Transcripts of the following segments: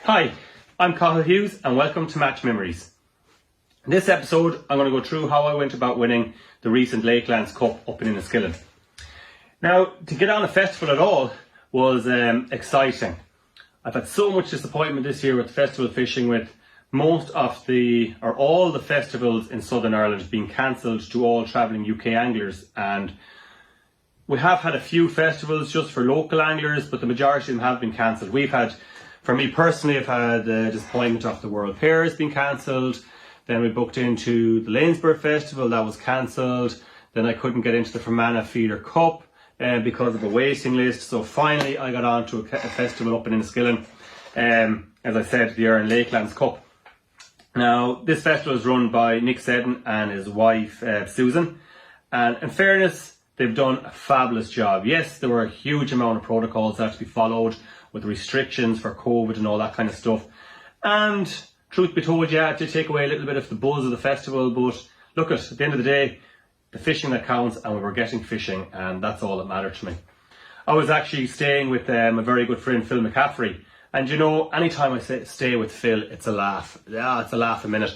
Hi, I'm Cathal Hughes and welcome to Match Memories. In this episode I'm going to go through how I went about winning the recent Lakelands Cup up in Enniskillen. Now, to get on a festival at all was exciting. I've had so much disappointment this year with festival fishing, with most of all the festivals in Southern Ireland being cancelled to all travelling UK anglers, and we have had a few festivals just for local anglers, but the majority of them have been cancelled. For me personally, I've had the disappointment of the World Pairs being cancelled. Then we booked into the Lanesborough Festival, that was cancelled. Then I couldn't get into the Fermanagh Feeder Cup because of a waiting list. So finally I got on to a festival up in Enniskillen. As I said, the Erne Lakelands Cup. Now, this festival is run by Nick Seddon and his wife Susan. And in fairness, they've done a fabulous job. Yes, there were a huge amount of protocols that had to be followed, with restrictions for COVID and all that kind of stuff. And truth be told, yeah, it did take away a little bit of the buzz of the festival, but look, at the end of the day, the fishing that counts, and we were getting fishing, and that's all that mattered to me. I was actually staying with a very good friend, Phil McCaffrey, and you know, anytime I stay with Phil, it's a laugh. Yeah, it's a laugh a minute.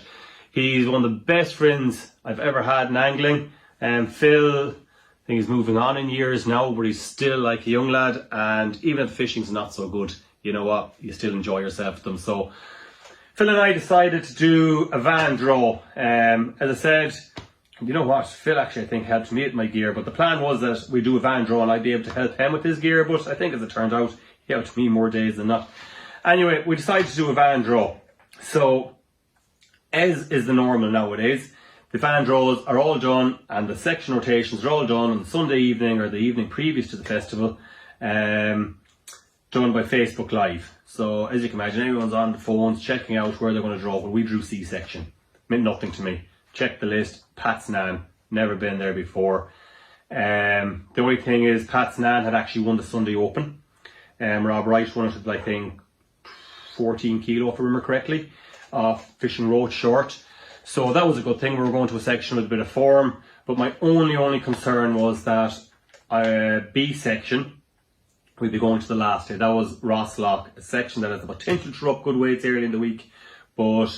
He's one of the best friends I've ever had in angling. Phil, I think he's moving on in years now, but he's still like a young lad, and even if the fishing's not so good, you know what, you still enjoy yourself with them. So Phil and I decided to do a van draw. As I said, you know what, Phil actually I think helped me with my gear, but the plan was that we do a van draw and I'd be able to help him with his gear, but I think as it turned out, he helped me more days than not. Anyway, we decided to do a van draw. So, as is the normal nowadays, the van draws are all done and the section rotations are all done on Sunday evening or the evening previous to the festival, done by Facebook Live. So as you can imagine, everyone's on the phones checking out where they're going to draw. Well, we drew C-section. Meant nothing to me. Checked the list, Pat's Nan, never been there before. The only thing is Pat's Nan had actually won the Sunday Open. Rob Wright won it with, I think, 14 kilo if I remember correctly, fishing roach short. So that was a good thing. We were going to a section with a bit of form, but my only concern was that B section, we'd be going to the last day. That was Rosslock, a section that has the potential to throw up good weights early in the week, but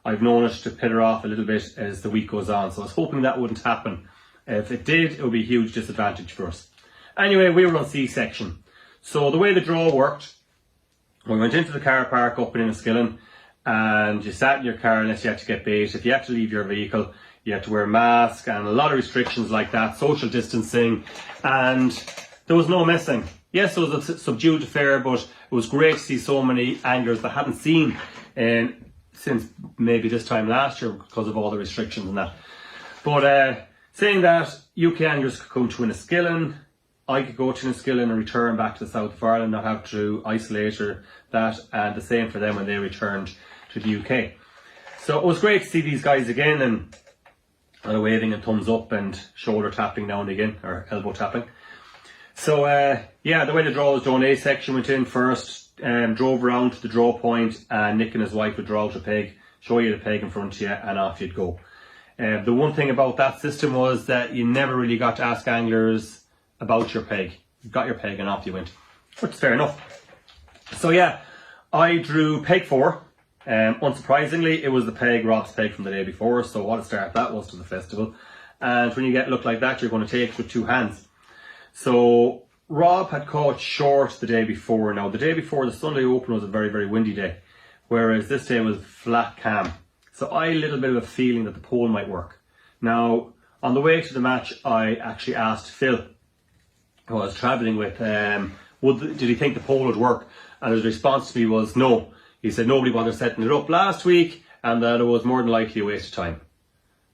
I've known it to pitter off a little bit as the week goes on. So I was hoping that wouldn't happen. If it did, it would be a huge disadvantage for us. Anyway, we were on C section. So the way the draw worked, we went into the car park up in Enniskillen, and you sat in your car unless you had to get bait. If you had to leave your vehicle, you had to wear a mask and a lot of restrictions like that, social distancing, and there was no messing. Yes, it was a subdued affair, but it was great to see so many anglers that hadn't seen since maybe this time last year because of all the restrictions and that. But saying that, UK anglers could come to Enniskillen, I could go to Enniskillen and return back to the south of Ireland, not have to isolate or that, and the same for them when they returned to the UK. So it was great to see these guys again, and a lot of waving and thumbs up and shoulder tapping now and again, or elbow tapping. So yeah, the way the draw was done, A section went in first, drove around to the draw point, and Nick and his wife would draw out a peg, show you the peg in front of you, and off you'd go. The one thing about that system was that you never really got to ask anglers about your peg. You got your peg and off you went, which is fair enough. So yeah, I drew peg 4. Unsurprisingly, it was the peg, Rob's peg from the day before, so what a start that was to the festival. And when you get look like that, you're going to take it with 2 hands. So Rob had caught short the day before. Now, the day before, the Sunday Open was a very, very windy day, whereas this day was flat calm. So I had a little bit of a feeling that the pole might work. Now, on the way to the match, I actually asked Phil, who I was travelling with, did he think the pole would work? And his response to me was no. He said nobody bothered setting it up last week and that it was more than likely a waste of time.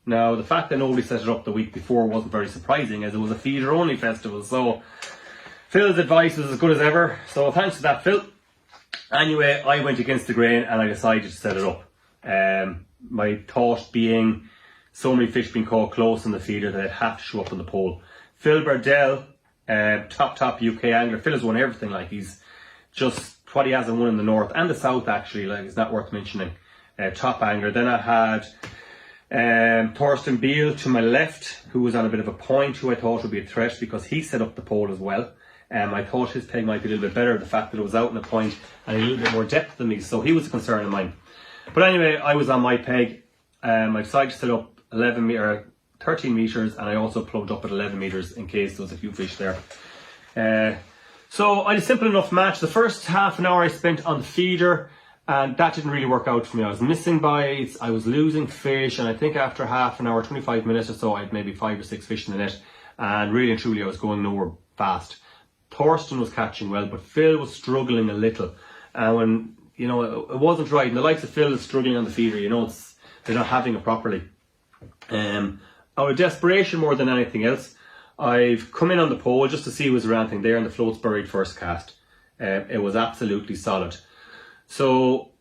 Now, the fact that nobody set it up the week before wasn't very surprising, as it was a feeder-only festival. So Phil's advice was as good as ever. So thanks to that, Phil. Anyway, I went against the grain and I decided to set it up. My thought being so many fish being caught close in the feeder that I'd have to show up on the pole. Phil Burdell, top UK angler. Phil has won everything. Like, he's just what he hasn't won in the north and the south, actually. Like, it's not worth mentioning. Top angler. Then I had Thorsten Beale to my left, who was on a bit of a point, who I thought would be a threat because he set up the pole as well. I thought his peg might be a little bit better, the fact that it was out in a point and a little bit more depth than me, so he was a concern of mine. But anyway, I was on my peg. I decided to set up 13 metres, and I also plugged up at 11 metres in case there was a few fish there. So I had a simple enough match. The first half an hour I spent on the feeder, and that didn't really work out for me. I was missing bites, I was losing fish, and I think after half an hour, 25 minutes or so, I had maybe 5 or 6 fish in the net, and really and truly I was going nowhere fast. Thorsten was catching well, but Phil was struggling a little, and when, you know, it wasn't right, and the likes of Phil is struggling on the feeder, you know, they're not having it properly. Out of desperation more than anything else, I've come in on the pole just to see was there anything there, and the float's buried first cast. It was absolutely solid. So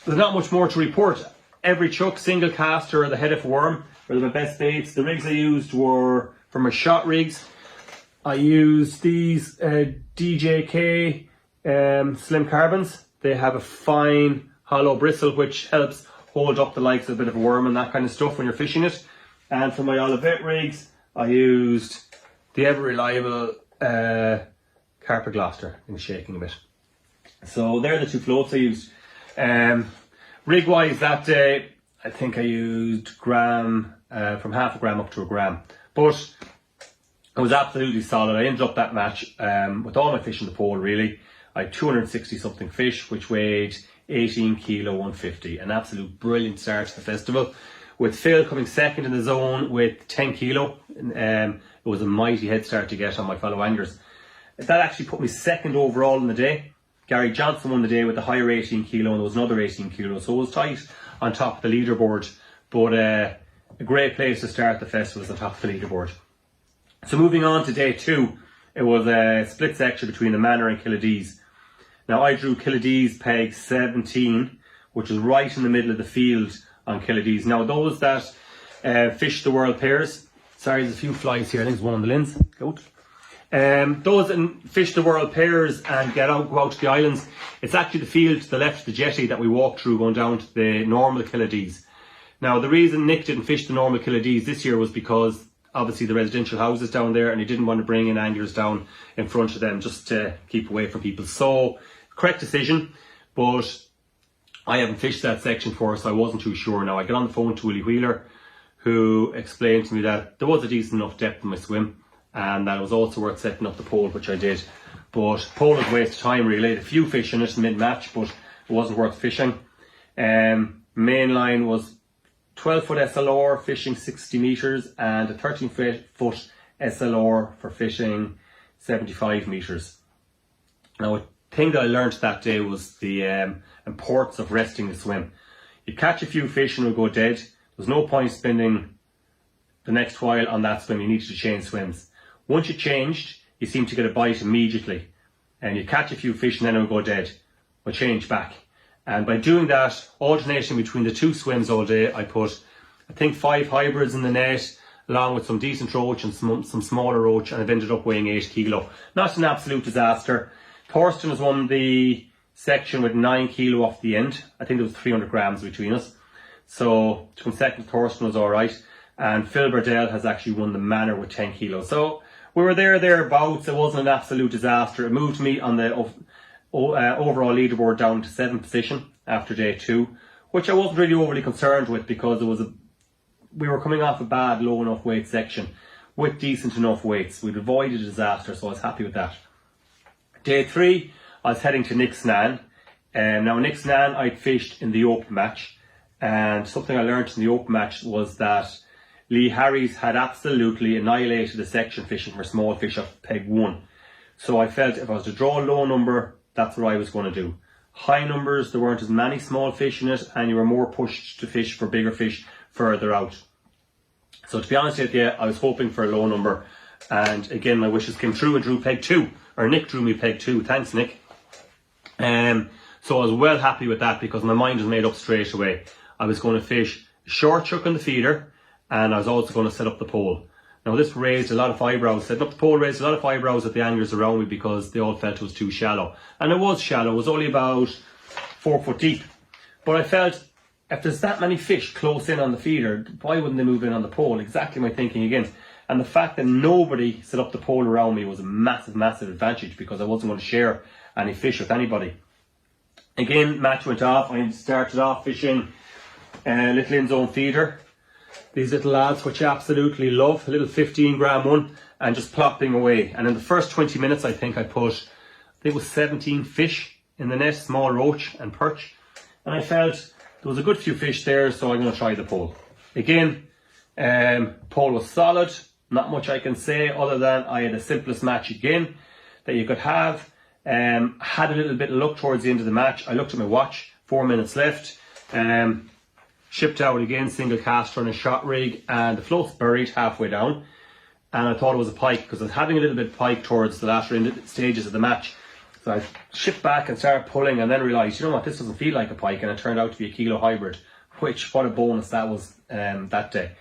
there's not much more to report. Every chuck, single caster, the head of worm were my best baits. The rigs I used were for my shot rigs. I used these DJK slim carbons. They have a fine hollow bristle which helps hold up the likes of a bit of a worm and that kind of stuff when you're fishing it. And for my Olivet rigs, I used the ever reliable Carpet Gloucester. I'm shaking a bit. So they're the two floats I used. Rig wise that day, I think I used gram, from half a gram up to a gram. But it was absolutely solid. I ended up that match with all my fish in the pole really. I had 260 something fish which weighed 18 kilo 150. An absolute brilliant start to the festival. With Phil coming second in the zone with 10 kilo. It was a mighty head start to get on my fellow anglers. That actually put me second overall in the day. Gary Johnson won the day with the higher 18 kilo, and there was another 18 kilo, so it was tight on top of the leaderboard. But a great place to start the festival is on top of the leaderboard. So moving on to day 2, it was a split section between the Manor and Killadees. Now I drew Killadees peg 17, which is right in the middle of the field on Killadees. Now those that fish the World Pairs, sorry there's a few flies here, I think there's one on the lens. Goat. Those that fish the World Pairs and go out to the islands, it's actually the field to the left of the jetty that we walked through going down to the normal Killadees. Now the reason Nick didn't fish the normal Killadees this year was because obviously the residential houses down there, and he didn't want to bring in anglers down in front of them just to keep away from people. So correct decision, but I haven't fished that section before, so I wasn't too sure. Now I got on the phone to Willie Wheeler, who explained to me that there was a decent enough depth in my swim, and that it was also worth setting up the pole, which I did. But pole was a waste of time really. I had a few fish in it mid-match, but it wasn't worth fishing. Main line was 12-foot SLR fishing 60 metres and a 13-foot SLR for fishing 75 metres. Now a thing that I learned that day was the importance of resting the swim. You catch a few fish and it'll go dead. There's no point spending the next while on that swim. You needed to change swims. Once you changed, you seem to get a bite immediately, and you catch a few fish and then it'll go dead. We'll change back. And by doing that, alternating between the two swims all day, I put, I think, 5 hybrids in the net, along with some decent roach and some smaller roach, and I've ended up weighing 8 kilo. Not an absolute disaster. Thorsten has won the section with 9 kilo off the end. I think there was 300 grams between us. So to come second, Thorsten was alright. And Phil Burdell has actually won the Manor with 10 kilos. So we were thereabouts. It wasn't an absolute disaster. It moved me on the overall leaderboard down to 7th position after day 2, which I wasn't really overly concerned with, because we were coming off a bad low enough weight section with decent enough weights. We'd avoided a disaster, so I was happy with that. Day 3, I was heading to Nick's Nan. Now Nick's Nan I'd fished in the open match, and something I learned in the open match was that Lee Harries had absolutely annihilated the section fishing for small fish off peg 1. So I felt if I was to draw a low number, that's what I was going to do. High numbers, there weren't as many small fish in it, and you were more pushed to fish for bigger fish further out. So to be honest with you, I was hoping for a low number, and again my wishes came true and drew peg 2, or Nick drew me peg 2. Thanks, Nick. So I was well happy with that, because my mind was made up straight away. I was going to fish a short chuck on the feeder, and I was also going to set up the pole. Now this raised a lot of eyebrows. Setting up the pole raised a lot of eyebrows at the anglers around me, because they all felt it was too shallow. And it was shallow, it was only about 4 foot deep. But I felt, if there's that many fish close in on the feeder, why wouldn't they move in on the pole? Exactly my thinking again. And the fact that nobody set up the pole around me was a massive, massive advantage, because I wasn't going to share any fish with anybody. Again, match went off. I started off fishing a little in-zone feeder. These little lads, which I absolutely love, a little 15 gram one, and just plopping away. And in the first 20 minutes, I think it was 17 fish in the net, small roach and perch. And I felt there was a good few fish there, so I'm going to try the pole. Again, pole was solid. Not much I can say other than I had the simplest match again that you could have. Had a little bit of luck towards the end of the match. I looked at my watch, 4 minutes left. Shipped out again, single caster on a shot rig, and the float's buried halfway down. And I thought it was a pike, because I was having a little bit of pike towards the latter stages of the match. So I shipped back and started pulling, and then realised, you know what, this doesn't feel like a pike, and it turned out to be a kilo hybrid, which, what a bonus that was that day.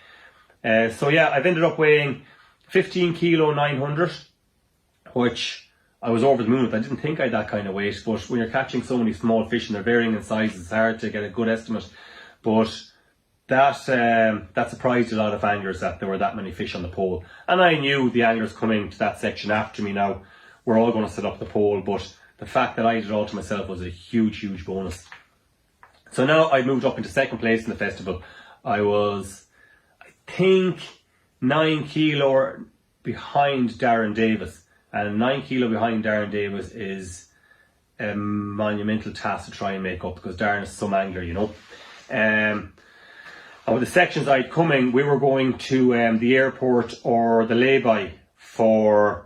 So yeah, I've ended up weighing 15 kilo 900, which I was over the moon with. I didn't think I had that kind of weight, but when you're catching so many small fish and they're varying in size, it's hard to get a good estimate. But that surprised a lot of anglers that there were that many fish on the pole. And I knew the anglers coming to that section after me now were all going to set up the pole, but the fact that I did it all to myself was a huge, huge bonus. So now I moved up into second place in the festival. I was, I think, 9 kilo behind Darren Davis. And 9 kilo behind Darren Davis is a monumental task to try and make up, because Darren is some angler, you know. And with the sections I had coming, we were going to the airport or the lay-by for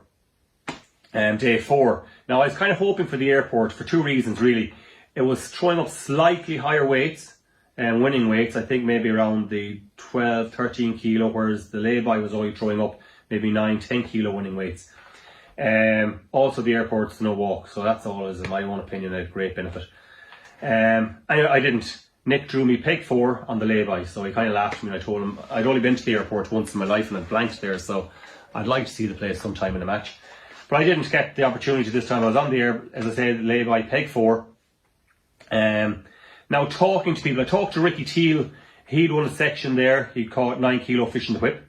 day 4. Now, I was kind of hoping for the airport for 2 reasons, really. It was throwing up slightly higher weights and winning weights, I think maybe around the 12, 13 kilo, whereas the lay-by was only throwing up maybe 9, 10 kilo winning weights. Also, the airport's no walk, so that's always, in my own opinion, a great benefit. I didn't. Nick drew me peg 4 on the lay-by, so he kind of laughed at me, and I told him I'd only been to the airport once in my life and I'd blanked there, so I'd like to see the place sometime in a match. But I didn't get the opportunity this time. I was on the air, as I said, lay-by peg 4. Now, talking to people, I talked to Ricky Teal. He'd won a section there. He'd caught 9 kilo fish in the whip.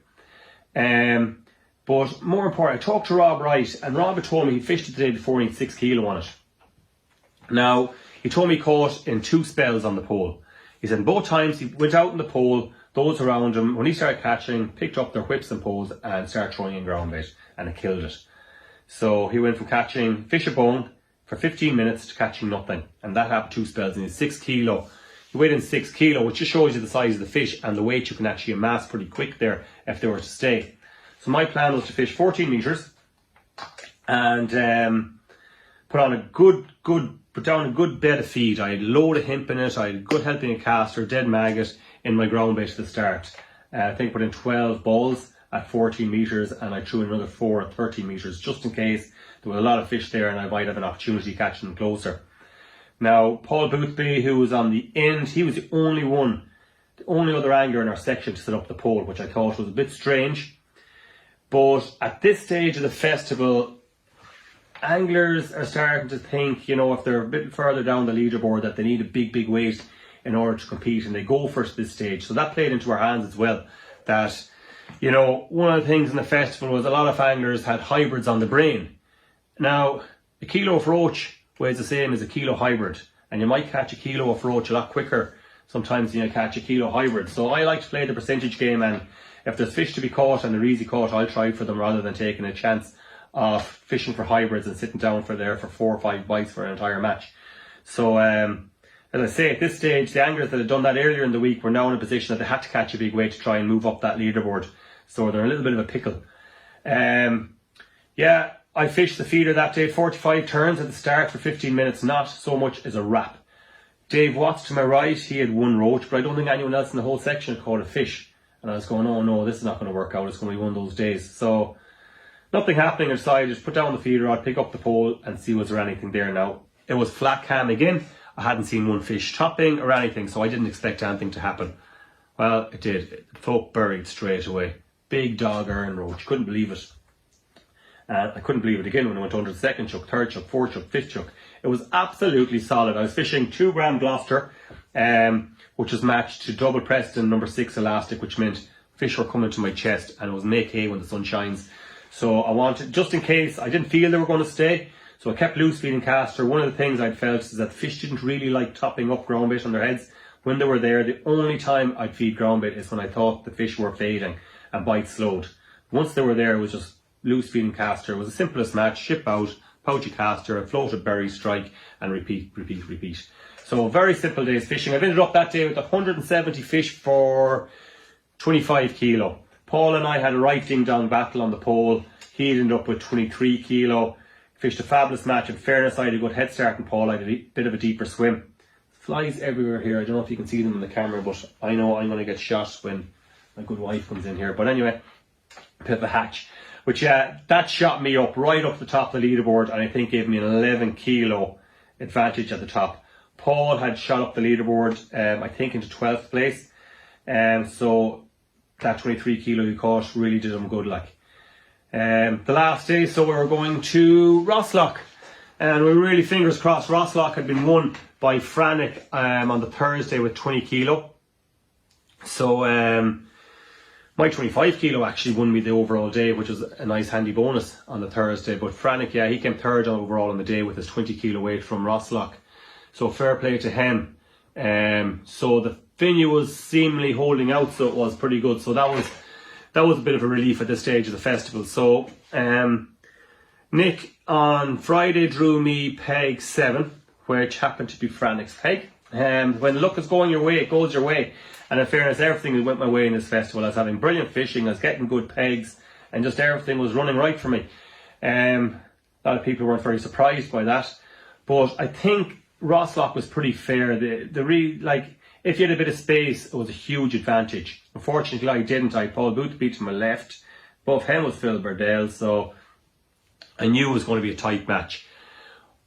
But more important, I talked to Rob Wright, and Rob had told me he fished it the day before and he had 6 kilo on it. Now, he told me he caught in 2 spells on the pole. He said both times he went out in the pole, those around him, when he started catching, picked up their whips and poles and started throwing in ground bait, and it killed it. So he went from catching fish a bone for 15 minutes to catching nothing, and that happened 2 spells, and he's 6 kilo. He weighed in 6 kilo, which just shows you the size of the fish and the weight you can actually amass pretty quick there if they were to stay. So my plan was to fish 14 metres and put down a good bed of feed. I had a load of hemp in it, I had a good helping of caster, dead maggot in my ground bait at the start. I think put in 12 balls at 14 metres, and I threw in another 4 at 13 metres, just in case there was a lot of fish there and I might have an opportunity catching them closer. Now, Paul Boothby, who was on the end, he was the only other angler in our section to set up the pole, which I thought was a bit strange. But at this stage of the festival, anglers are starting to think, you know, if they're a bit further down the leaderboard, that they need a big, big weight in order to compete, and they go for it at this stage. So that played into our hands as well. That, you know, one of the things in the festival was a lot of anglers had hybrids on the brain. Now, a kilo of roach weighs the same as a kilo hybrid, and you might catch a kilo of roach a lot quicker sometimes than you catch a kilo hybrid. So I like to play the percentage game, and if there's fish to be caught and they're easy caught, I'll try for them rather than taking a chance of fishing for hybrids and sitting down for 4 or 5 bites for an entire match. So as I say, at this stage, the anglers that had done that earlier in the week were now in a position that they had to catch a big weight to try and move up that leaderboard. So they're in a little bit of a pickle. Yeah, I fished the feeder that day, 45 turns at the start for 15 minutes, not so much as a wrap. Dave Watts to my right, he had 1 roach, but I don't think anyone else in the whole section had caught a fish. And I was going, oh no, this is not going to work out, it's going to be one of those days. So nothing happening. I decided to put down the feeder, I'd pick up the pole and see was there anything there now. It was flat cam again. I hadn't seen one fish topping or anything, so I didn't expect anything to happen. Well, it did. The float buried straight away. Big dog Erne roach. Couldn't believe it. I couldn't believe it again when I went under the 2nd chuck, 3rd chuck, 4th chuck, 5th chuck. It was absolutely solid. I was fishing 2 gram Gloucester, which was matched to double Preston number 6 elastic, which meant fish were coming to my chest, and it was make hay when the sun shines. So I wanted, just in case, I didn't feel they were going to stay, so I kept loose feeding caster. One of the things I'd felt is that fish didn't really like topping up ground bait on their heads. When they were there, the only time I'd feed ground bait is when I thought the fish were fading and bites slowed. Once they were there, it was just loose feeding caster. It was the simplest match: ship out, pouchy caster, floated berry, strike, and repeat. So very simple day's fishing. I've ended up that day with 170 fish for 25 kilo. Paul and I had a right ding dong battle on the pole. He ended up with 23 kilo. Fished a fabulous match. In fairness, I had a good head start, and Paul had a bit of a deeper swim. Flies everywhere here. I don't know if you can see them on the camera, but I know I'm going to get shot when my good wife comes in here. But anyway, a bit of a hatch. But yeah, that shot me up right up the top of the leaderboard, and I think gave me an 11 kilo advantage at the top. Paul had shot up the leaderboard, I think into 12th place. So that 23 kilo he caught really did him good. The last day, so we were going to Rosslock, and we were really fingers crossed. Rosslock had been won by Frannick on the Thursday with 20 kilo. So my 25 kilo actually won me the overall day, which was a nice handy bonus on the Thursday. But Frannick, yeah, he came third overall on the day with his 20 kilo weight from Rosslock. So fair play to him. So the Finny was seemingly holding out, so it was pretty good. So that was a bit of a relief at this stage of the festival. So Nick on Friday drew me peg 7, which happened to be Frannick's peg. When luck is going your way, it goes your way. And in fairness, everything went my way in this festival. I was having brilliant fishing, I was getting good pegs, and just everything was running right for me. A lot of people weren't very surprised by that. But I think Rosslock was pretty fair. If you had a bit of space, it was a huge advantage. Unfortunately, I didn't. I had Paul Boothby to my left. Above him was Phil Burdell, so I knew it was going to be a tight match.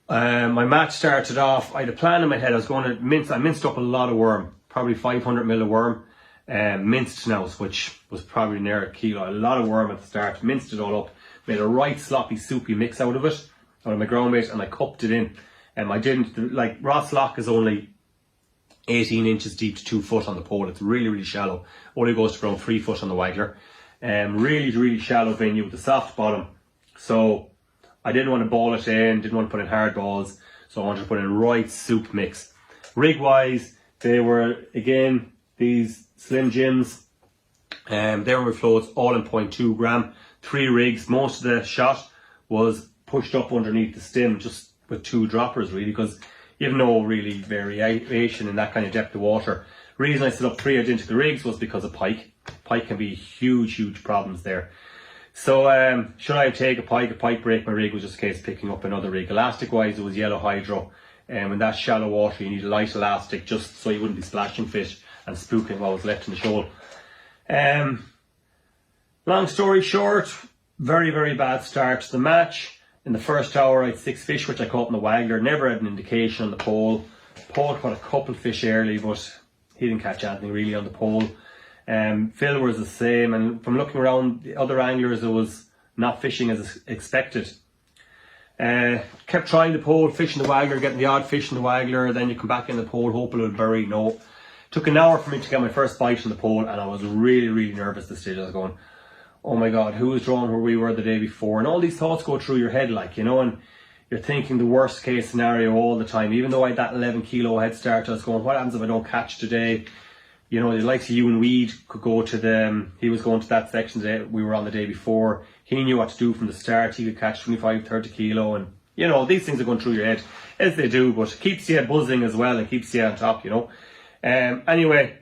My match started off, I had a plan in my head. I was going to mince. I minced up a lot of worm, probably 500 mil of worm, minced snouse, which was probably near a kilo. A lot of worm at the start. Minced it all up, made a right sloppy, soupy mix out of it, out of my ground bait, and I cupped it in. I didn't, Rosslock is only 18 inches deep to 2 foot on the pole. It's really, really shallow. Only goes to around 3 foot on the waggler. Really, really shallow venue with a soft bottom. So I didn't want to ball it in, didn't want to put in hard balls. So I wanted to put in right soup mix. Rig wise, they were, again, these Slim Jims. They were with floats, all in 0.2 gram. 3 rigs. Most of the shot was pushed up underneath the stem, just with 2 droppers really, because you have no really variation in that kind of depth of water. The reason I set up 3 identical rigs was because of pike. Pike can be huge problems there. So should I take a pike break my rig was just a case of picking up another rig. Elastic wise, it was yellow hydro. In that shallow water you need a light elastic just so you wouldn't be splashing fish and spooking what was left in the shoal. Long story short, very bad start to the match. In the first hour I had 6 fish which I caught in the waggler, never had an indication on the pole. Paul caught a couple fish early, but he didn't catch anything really on the pole. Phil was the same, and from looking around the other anglers it was not fishing as expected. Kept trying the pole, fishing the waggler, getting the odd fish in the waggler, then you come back in the pole, hope it would bury. No. Took an hour for me to get my first bite on the pole, and I was really nervous this stage. I was going, oh my god, who was drawn where we were the day before? And all these thoughts go through your head, and you're thinking the worst case scenario all the time. Even though I had that 11 kilo head start, I was going, what happens if I don't catch today? The likes of Ewan Weed could go to he was going to that section that we were on the day before. He knew what to do from the start. He could catch 25, 30 kilo, and these things are going through your head, as they do, but it keeps you buzzing as well and keeps you on top, Anyway,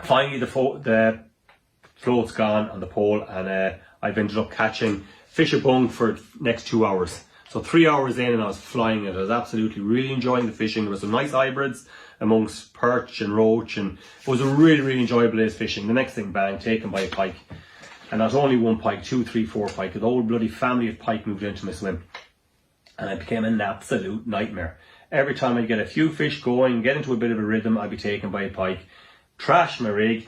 finally the float's gone on the pole, and I've ended up catching fish a bung for the next 2 hours. So 3 hours in and I was flying it. I was absolutely really enjoying the fishing. There were some nice hybrids amongst perch and roach, and it was a really enjoyable day's fishing. The next thing, bang, taken by a pike. And not only one pike, 2, 3, 4 pike. The whole bloody family of pike moved into my swim. And it became an absolute nightmare. Every time I'd get a few fish going, get into a bit of a rhythm, I'd be taken by a pike. Trash my rig.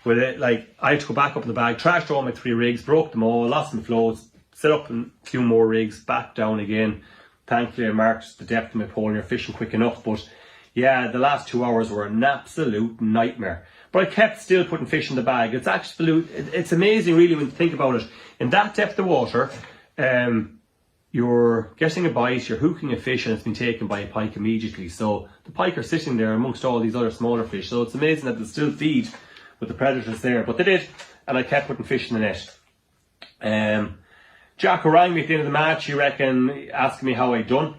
With it, I had to go back up in the bag, trashed all my 3 rigs, broke them all, lost some floats, set up a few more rigs, back down again. Thankfully I marked the depth of my pole and you're fishing quick enough, but yeah, the last 2 hours were an absolute nightmare. But I kept still putting fish in the bag. It's amazing really when you think about it. In that depth of water, you're getting a bite, you're hooking a fish, and it's been taken by a pike immediately. So the pike are sitting there amongst all these other smaller fish. So it's amazing that they still feed with the predators there. But they did, and I kept putting fish in the net. Jacko rang me at the end of the match, asking me how I'd done.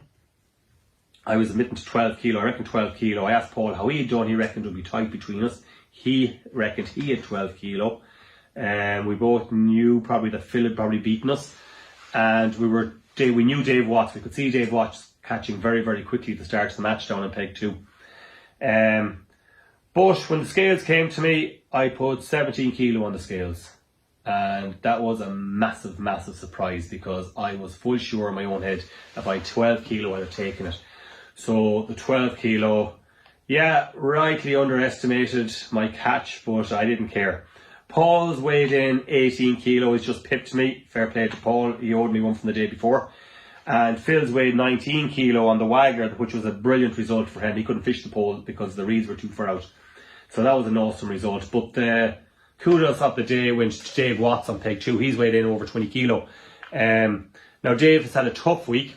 I was admitting to 12 kilo, I reckon 12 kilo. I asked Paul how he'd done, he reckoned it would be tight between us. He reckoned he had 12 kilo. We both knew probably that Phil had probably beaten us. And we knew Dave Watts. We could see Dave Watts catching very, very quickly at the start of the match down in Peg 2. But when the scales came to me, I put 17 kilo on the scales. And that was a massive, massive surprise because I was full sure in my own head that by 12 kilo I'd have taken it. So the 12 kilo, yeah, rightly underestimated my catch, but I didn't care. Paul's weighed in 18 kilo, he's just pipped me. Fair play to Paul, he owed me one from the day before. And Phil's weighed 19 kilo on the wagger, which was a brilliant result for him. He couldn't fish the pole because the reeds were too far out. So that was an awesome result. But the kudos of the day went to Dave Watts on Peg 2. He's weighed in over 20 kilo. Now Dave has had a tough week.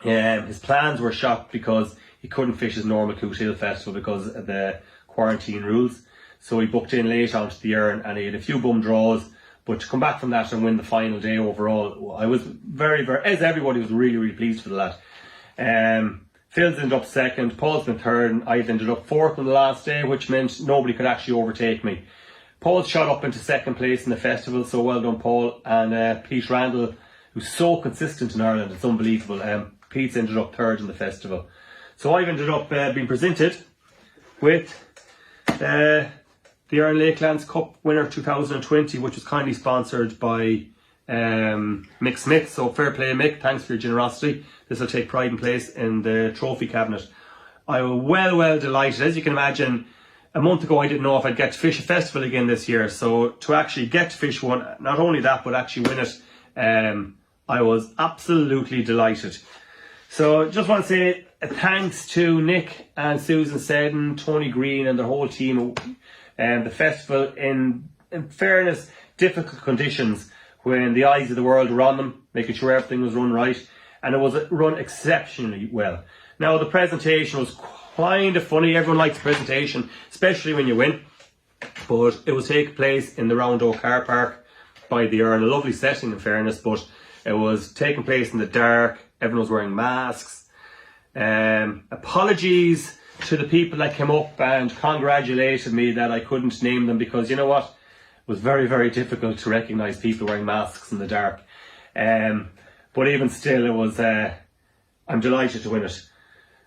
His plans were shot because he couldn't fish his normal Coot Hill Festival because of the quarantine rules. So he booked in late onto the Erne and he had a few bum draws. But to come back from that and win the final day overall, I was very, very, as everybody was really, really pleased for the lad. Phil's ended up second, Paul's been third, and I've ended up fourth on the last day, which meant nobody could actually overtake me. Paul shot up into second place in the festival, so well done Paul. And Pete Randall, who's so consistent in Ireland, it's unbelievable. Pete's ended up third in the festival. So I've ended up being presented with the Erne Lakelands Cup winner 2020, which was kindly sponsored by Mick Smith. So fair play Mick, thanks for your generosity. This will take pride in place in the trophy cabinet. I was well delighted. As you can imagine, a month ago I didn't know if I'd get to fish a festival again this year. So to actually get to fish one, not only that, but actually win it, I was absolutely delighted. So just want to say thanks to Nick and Susan Seddon, Tony Green and the whole team. The festival, in fairness, difficult conditions when the eyes of the world were on them, making sure everything was run right, and it was run exceptionally well. Now the presentation was kind of funny. Everyone likes the presentation, especially when you win. But it was taking place in the Round Oak car park by the Erne. A lovely setting in fairness, but it was taking place in the dark. Everyone was wearing masks. Apologies to the people that came up and congratulated me that I couldn't name them, because you know what? It was very, very difficult to recognise people wearing masks in the dark. But even still, it was, I'm delighted to win it.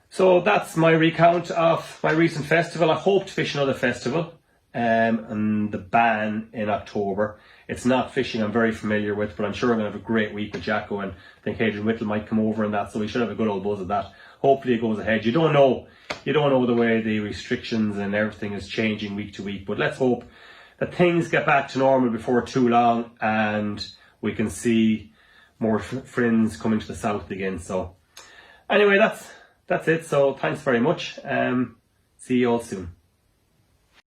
So that's my recount of my recent festival. I hope to fish another festival, and the ban in October. It's not fishing I'm very familiar with, but I'm sure I'm going to have a great week with Jacko, and I think Adrian Whittle might come over and that, so we should have a good old buzz of that. Hopefully it goes ahead. You don't know the way the restrictions and everything is changing week to week, but let's hope that things get back to normal before too long and we can see more friends coming to the south again. So anyway, that's it. So thanks very much. See you all soon.